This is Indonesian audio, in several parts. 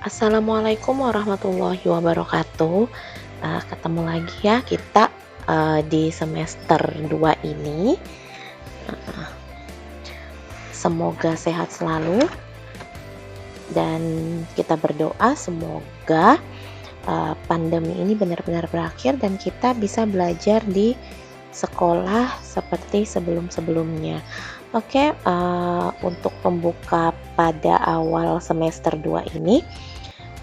Assalamualaikum warahmatullahi wabarakatuh. Ketemu lagi ya kita di semester 2 ini. Uh, Semoga sehat selalu dan kita berdoa semoga pandemi ini benar-benar berakhir dan kita bisa belajar di sekolah seperti sebelum-sebelumnya. Oke, untuk pembuka pada awal semester 2 ini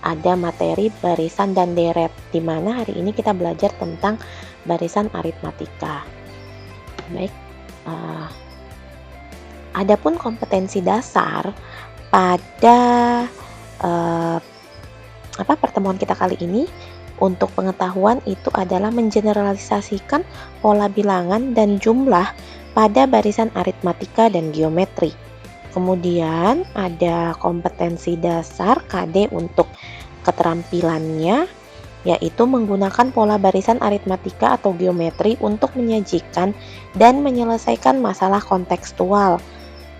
ada materi barisan dan deret, di mana hari ini kita belajar tentang barisan aritmatika. Baik, adapun kompetensi dasar pada pertemuan kita kali ini untuk pengetahuan itu adalah mengeneralisasikan pola bilangan dan jumlah pada barisan aritmatika dan geometri. Kemudian ada kompetensi dasar KD untuk keterampilannya, yaitu menggunakan pola barisan aritmatika atau geometri untuk menyajikan dan menyelesaikan masalah kontekstual,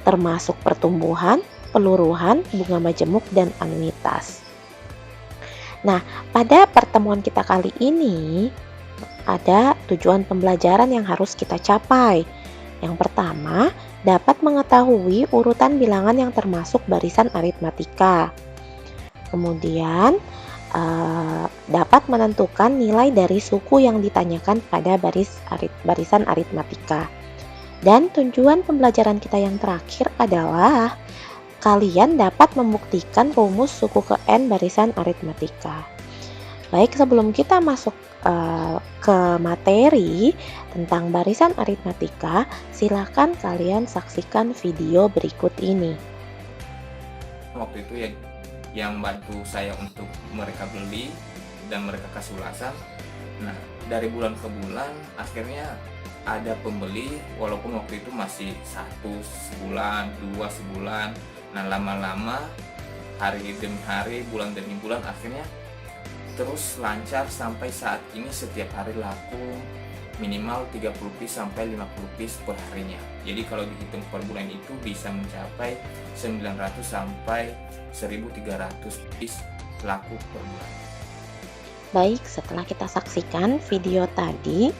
termasuk pertumbuhan, peluruhan, bunga majemuk, dan anuitas. Nah, pada pertemuan kita kali ini ada tujuan pembelajaran yang harus kita capai. Yang pertama, dapat mengetahui urutan bilangan yang termasuk barisan aritmatika. Kemudian, dapat menentukan nilai dari suku yang ditanyakan pada barisan aritmatika. Dan tujuan pembelajaran kita yang terakhir adalah kalian dapat membuktikan rumus suku ke N barisan aritmatika. Baik, sebelum kita masuk ke materi tentang barisan aritmatika, silakan kalian saksikan video berikut ini. Waktu itu ya yang bantu saya untuk mereka beli dan mereka kasih ulasan. Nah, dari bulan ke bulan akhirnya ada pembeli, walaupun waktu itu masih 1 sebulan, 2 sebulan. Nah, lama-lama hari demi hari, bulan demi bulan, akhirnya terus lancar sampai saat ini setiap hari laku minimal 30 piece sampai 50 piece per harinya. Jadi kalau dihitung per bulan itu bisa mencapai 900 sampai 1300 piece laku per bulan. Baik, setelah kita saksikan video tadi,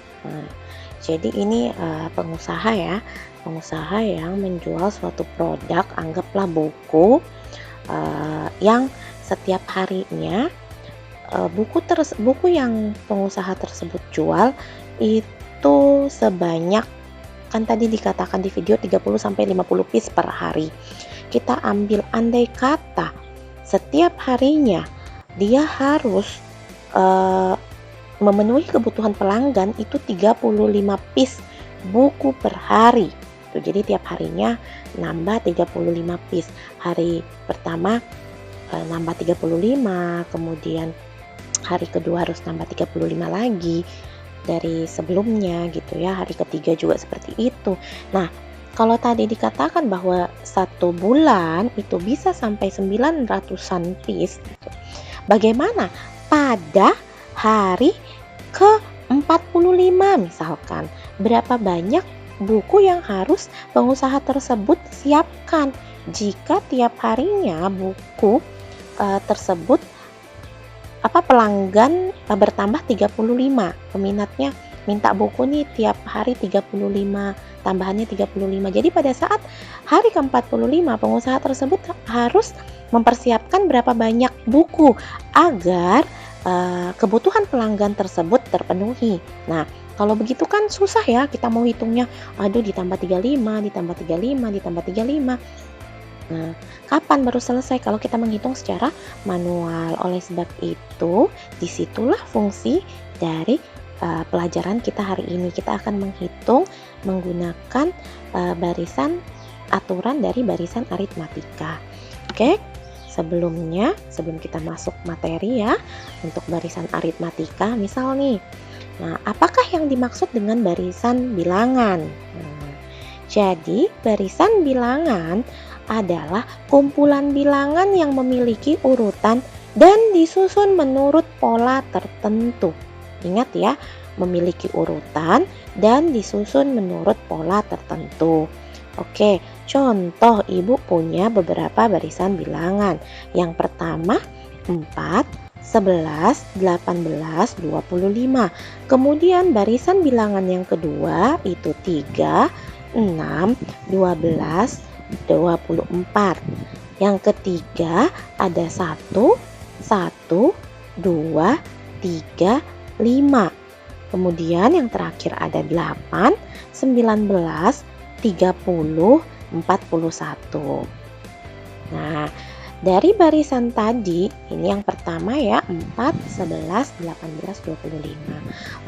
jadi ini pengusaha ya, pengusaha yang menjual suatu produk, anggaplah buku, yang setiap harinya buku yang pengusaha tersebut jual itu sebanyak, kan tadi dikatakan di video 30 sampai 50 piece per hari. Kita ambil andai kata setiap harinya dia harus memenuhi kebutuhan pelanggan itu 35 piece buku per hari. Jadi tiap harinya nambah 35 piece. Hari pertama nambah 35, kemudian hari kedua harus nambah 35 lagi dari sebelumnya gitu ya. Hari ketiga juga seperti itu. Nah, kalau tadi dikatakan bahwa 1 bulan itu bisa sampai 900-an piece gitu. Bagaimana pada hari ke-45 misalkan? Berapa banyak buku yang harus pengusaha tersebut siapkan jika tiap harinya buku tersebut pelanggan bertambah 35, peminatnya minta buku nih tiap hari 35, tambahannya 35. Jadi pada saat hari ke-45 pengusaha tersebut harus mempersiapkan berapa banyak buku agar kebutuhan pelanggan tersebut terpenuhi. Nah, kalau begitu kan susah ya kita mau hitungnya, aduh ditambah 35, ditambah 35, ditambah 35. Nah, kapan baru selesai kalau kita menghitung secara manual? Oleh sebab itu, disitulah fungsi dari pelajaran kita hari ini. Kita akan menghitung menggunakan aturan dari barisan aritmatika. Oke, sebelum kita masuk materi ya, untuk barisan aritmatika, misal nih, nah apakah yang dimaksud dengan barisan bilangan? Jadi barisan bilangan adalah kumpulan bilangan yang memiliki urutan dan disusun menurut pola tertentu. Ingat ya, memiliki urutan dan disusun menurut pola tertentu. Oke, contoh ibu punya beberapa barisan bilangan. Yang pertama 4, 11, 18, 25. Kemudian barisan bilangan yang kedua itu 3, 6, 12, 24. Yang ketiga ada 1, 1, 2, 3, 5. Kemudian yang terakhir ada 8, 19, 30, 41. Nah, dari barisan tadi, ini yang pertama ya, 4, 11, 18, 25.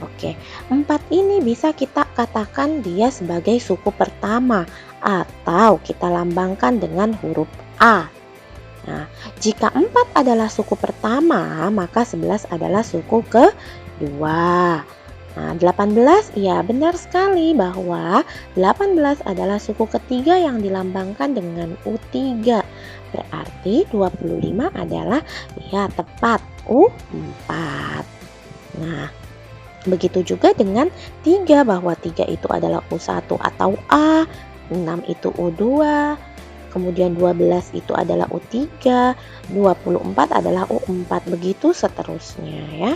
Oke, 4 ini bisa kita katakan dia sebagai suku pertama atau kita lambangkan dengan huruf A. Nah, jika 4 adalah suku pertama, maka 11 adalah suku kedua. Nah, 18, ya benar sekali bahwa 18 adalah suku ketiga yang dilambangkan dengan U3. Berarti 25 adalah ya tepat U4. Nah, begitu juga dengan 3 bahwa 3 itu adalah U1 atau A, 6 itu U2, kemudian 12 itu adalah U3, 24 adalah U4, begitu seterusnya ya.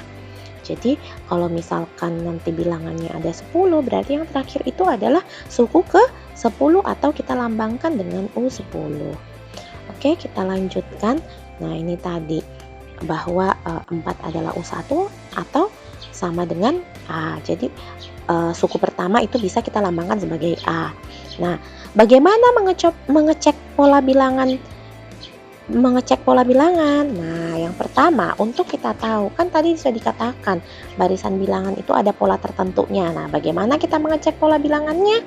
Jadi kalau misalkan nanti bilangannya ada 10, berarti yang terakhir itu adalah suku ke-10 atau kita lambangkan dengan U10. Oke, kita lanjutkan. Nah, ini tadi bahwa 4 adalah U1 atau sama dengan A. Jadi suku pertama itu bisa kita lambangkan sebagai A. Nah, bagaimana mengecek pola bilangan? Nah, yang pertama untuk kita tahu, kan tadi sudah dikatakan barisan bilangan itu ada pola tertentunya. Nah, bagaimana kita mengecek pola bilangannya?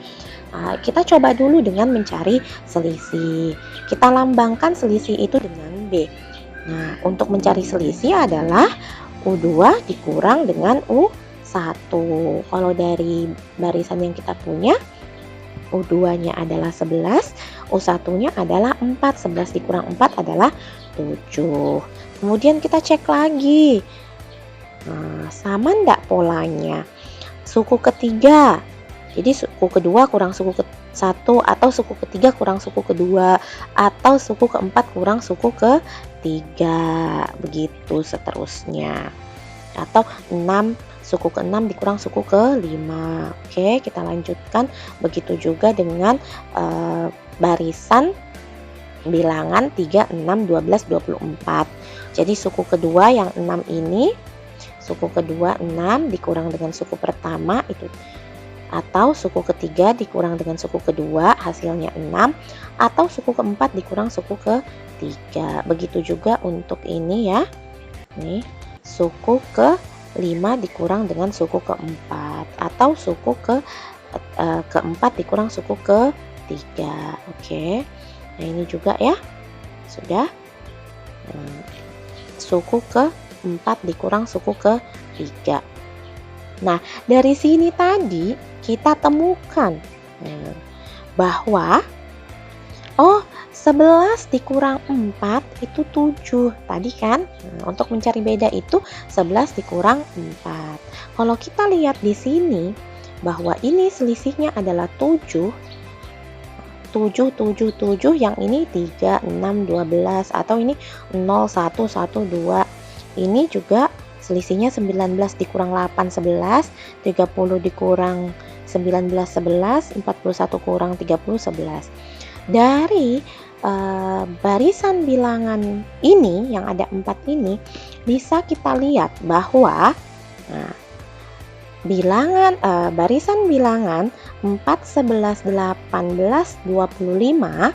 Nah, kita coba dulu dengan mencari selisih. Kita lambangkan selisih itu dengan B. Nah, untuk mencari selisih adalah U2 dikurang dengan U1. Kalau dari barisan yang kita punya, U2-nya adalah 11, U1-nya adalah 4, 11 dikurang 4 adalah 7. Kemudian kita cek lagi. Nah, sama enggak polanya? Suku ketiga. Jadi suku kedua kurang suku ke-1 atau suku ketiga kurang suku kedua atau suku keempat kurang suku ketiga. Begitu seterusnya. Atau 6 suku ke-6 dikurang suku ke-5. Oke, kita lanjutkan. Begitu juga dengan barisan bilangan 3, 6, 12, 24. Jadi suku kedua yang 6 ini, suku kedua 6 dikurang dengan suku pertama itu, atau suku ketiga dikurang dengan suku kedua hasilnya 6, atau suku keempat dikurang suku ketiga. Begitu juga untuk ini ya. Nih, suku ke-5 dikurang dengan suku keempat, atau suku keempat dikurang suku ketiga. Oke. Nah, ini juga ya. Sudah. Suku ke-4 dikurang suku ke-3. Nah, dari sini tadi kita temukan bahwa 11 dikurang 4 itu 7 tadi kan. Nah, untuk mencari beda itu 11 dikurang 4. Kalau kita lihat di sini bahwa ini selisihnya adalah 7, 7, 7, 7, yang ini 3, 6, 12, atau ini 0, 1, 1, 2. Ini juga selisihnya 19 dikurang 8, 11, 30 dikurang 19, 11, 41 kurang 30, 11. Dari barisan bilangan ini yang ada 4 ini bisa kita lihat bahwa barisan bilangan 4, 11, 18, 25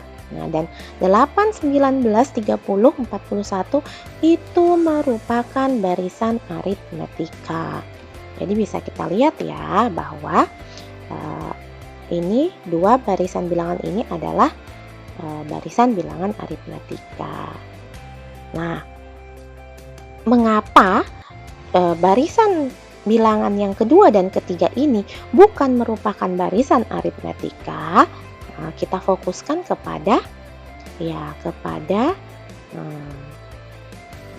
dan 8, 19, 30, 41 itu merupakan barisan aritmetika. Jadi bisa kita lihat ya bahwa ini dua barisan bilangan ini adalah barisan bilangan aritmetika. Nah, mengapa barisan bilangan yang kedua dan ketiga ini bukan merupakan barisan aritmetika? Nah, kita fokuskan kepada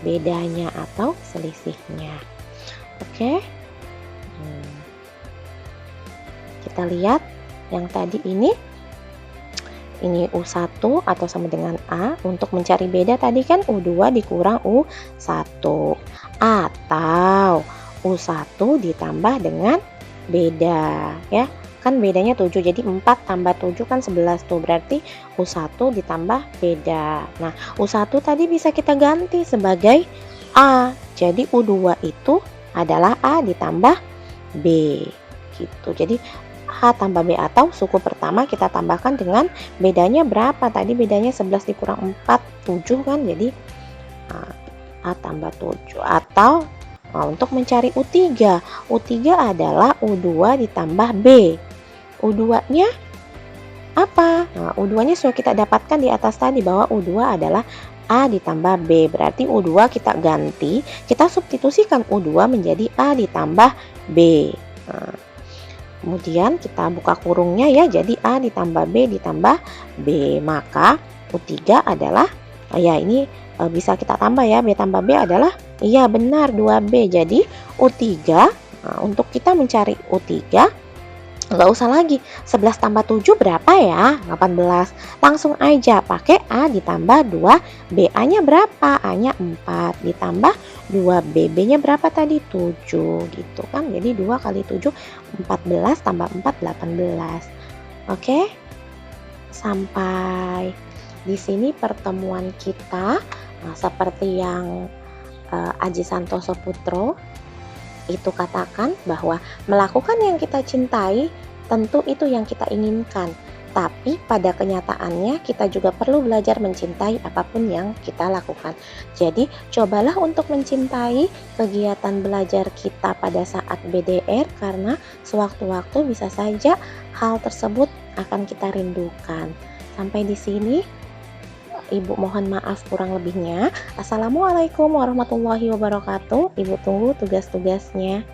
bedanya atau selisihnya. Oke. Kita lihat yang tadi ini ini U1 atau sama dengan A. Untuk mencari beda tadi kan U2 dikurang U1, atau U1 ditambah dengan beda ya. Kan bedanya 7, jadi 4 tambah 7 kan 11 tuh, berarti U1 ditambah beda. Nah, U1 tadi bisa kita ganti sebagai A. Jadi U2 itu adalah A ditambah B gitu. Jadi A tambah B, atau suku pertama kita tambahkan dengan bedanya berapa? Tadi bedanya 11 dikurang 4, 7 kan, jadi A tambah 7. Atau untuk mencari U3 adalah U2 ditambah B. U2 nya apa? Nah, U2 nya sudah kita dapatkan di atas tadi, bahwa U2 adalah A ditambah B. Berarti U2 kita ganti, kita substitusikan U2 menjadi A ditambah B. Nah, kemudian kita buka kurungnya ya, jadi A ditambah B ditambah B. Maka U3 adalah, ya ini bisa kita tambah ya, B tambah B adalah, iya benar 2B. Jadi U3, untuk kita mencari U3 nggak usah lagi 11 tambah 7 berapa ya, 18. Langsung aja pakai A ditambah 2 B. A nya berapa? A nya 4 ditambah 2 B. B nya berapa tadi? 7 gitu kan. Jadi 2 kali 7 14 tambah 4 18. Oke, sampai di sini pertemuan kita. Nah, seperti yang Aji Santoso Putro itu katakan, bahwa melakukan yang kita cintai tentu itu yang kita inginkan, tapi pada kenyataannya kita juga perlu belajar mencintai apapun yang kita lakukan. Jadi cobalah untuk mencintai kegiatan belajar kita pada saat BDR, karena sewaktu-waktu bisa saja hal tersebut akan kita rindukan. Sampai di sini Ibu mohon maaf kurang lebihnya. Assalamualaikum warahmatullahi wabarakatuh. Ibu tunggu tugas-tugasnya.